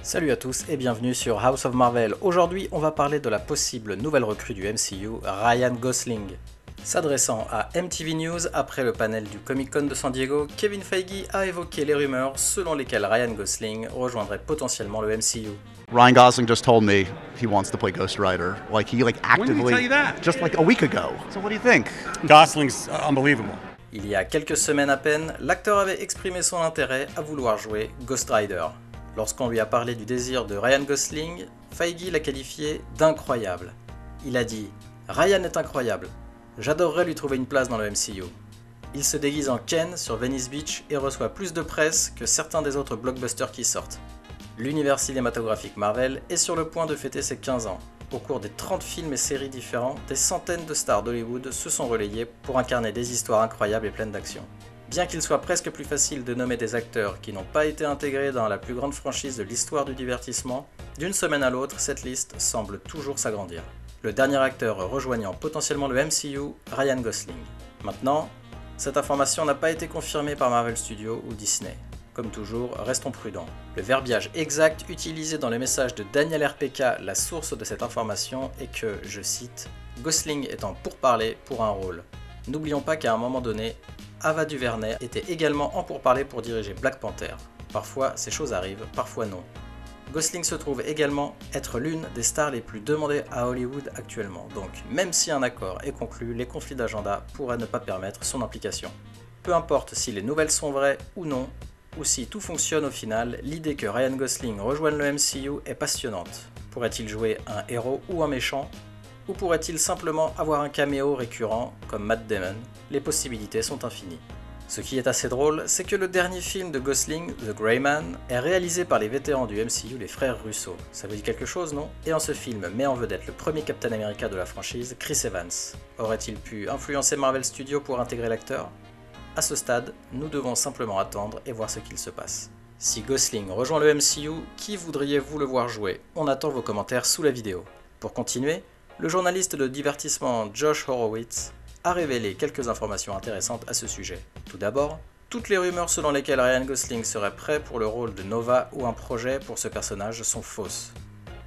Salut à tous et bienvenue sur House of Marvel. Aujourd'hui, on va parler de la possible nouvelle recrue du MCU, Ryan Gosling. S'adressant à MTV News après le panel du Comic-Con de San Diego, Kevin Feige a évoqué les rumeurs selon lesquelles Ryan Gosling rejoindrait potentiellement le MCU. Ryan Gosling just told me he wants to play Ghost Rider. He actively. When did he tell you that? Just a week ago. So what do you think? Gosling's unbelievable. Il y a quelques semaines à peine, l'acteur avait exprimé son intérêt à vouloir jouer Ghost Rider. Lorsqu'on lui a parlé du désir de Ryan Gosling, Feige l'a qualifié d'incroyable. Il a dit « Ryan est incroyable. J'adorerais lui trouver une place dans le MCU. Il se déguise en Ken sur Venice Beach et reçoit plus de presse que certains des autres blockbusters qui sortent. L'univers cinématographique Marvel est sur le point de fêter ses 15 ans. Au cours des 30 films et séries différents, des centaines de stars d'Hollywood se sont relayées pour incarner des histoires incroyables et pleines d'action. Bien qu'il soit presque plus facile de nommer des acteurs qui n'ont pas été intégrés dans la plus grande franchise de l'histoire du divertissement, d'une semaine à l'autre, cette liste semble toujours s'agrandir. Le dernier acteur rejoignant potentiellement le MCU, Ryan Gosling. Maintenant, cette information n'a pas été confirmée par Marvel Studios ou Disney. Comme toujours, restons prudents. Le verbiage exact utilisé dans le message de Daniel RPK, la source de cette information, est que, je cite, « Gosling est en pourparlers pour un rôle. N'oublions pas qu'à un moment donné, Ava DuVernay était également en pourparlers pour diriger Black Panther. Parfois, ces choses arrivent, parfois non. Gosling se trouve également être l'une des stars les plus demandées à Hollywood actuellement, donc même si un accord est conclu, les conflits d'agenda pourraient ne pas permettre son implication. Peu importe si les nouvelles sont vraies ou non, ou si tout fonctionne au final, l'idée que Ryan Gosling rejoigne le MCU est passionnante. Pourrait-il jouer un héros ou un méchant ? Ou pourrait-il simplement avoir un caméo récurrent comme Matt Damon ? Les possibilités sont infinies. Ce qui est assez drôle, c'est que le dernier film de Gosling, The Gray Man, est réalisé par les vétérans du MCU, les frères Russo. Ça vous dit quelque chose, non ? Et en ce film met en vedette le premier Captain America de la franchise, Chris Evans. Aurait-il pu influencer Marvel Studios pour intégrer l'acteur ? À ce stade, nous devons simplement attendre et voir ce qu'il se passe. Si Gosling rejoint le MCU, qui voudriez-vous le voir jouer ? On attend vos commentaires sous la vidéo. Pour continuer, le journaliste de divertissement Josh Horowitz a révélé quelques informations intéressantes à ce sujet. Tout d'abord, toutes les rumeurs selon lesquelles Ryan Gosling serait prêt pour le rôle de Nova ou un projet pour ce personnage sont fausses.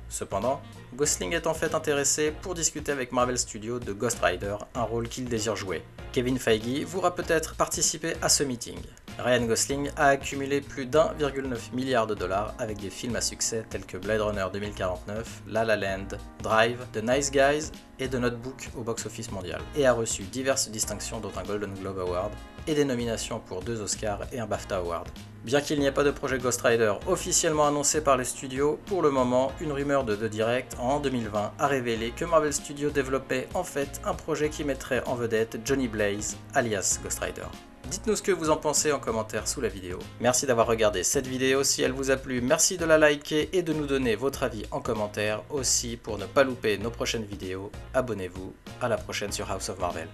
Cependant, Gosling est en fait intéressé pour discuter avec Marvel Studios de Ghost Rider, un rôle qu'il désire jouer. Kevin Feige voudra peut-être participer à ce meeting. Ryan Gosling a accumulé plus d'1,9 milliard de dollars avec des films à succès tels que Blade Runner 2049, La La Land, Drive, The Nice Guys et The Notebook au box-office mondial, et a reçu diverses distinctions dont un Golden Globe Award et des nominations pour 2 Oscars et un BAFTA Award. Bien qu'il n'y ait pas de projet Ghost Rider officiellement annoncé par les studios, pour le moment, une rumeur de The Direct en 2020 a révélé que Marvel Studios développait en fait un projet qui mettrait en vedette Johnny Blaze, alias Ghost Rider. Dites-nous ce que vous en pensez en commentaire sous la vidéo. Merci d'avoir regardé cette vidéo, si elle vous a plu, merci de la liker et de nous donner votre avis en commentaire. Aussi, pour ne pas louper nos prochaines vidéos, abonnez-vous. À la prochaine sur House of Marvel.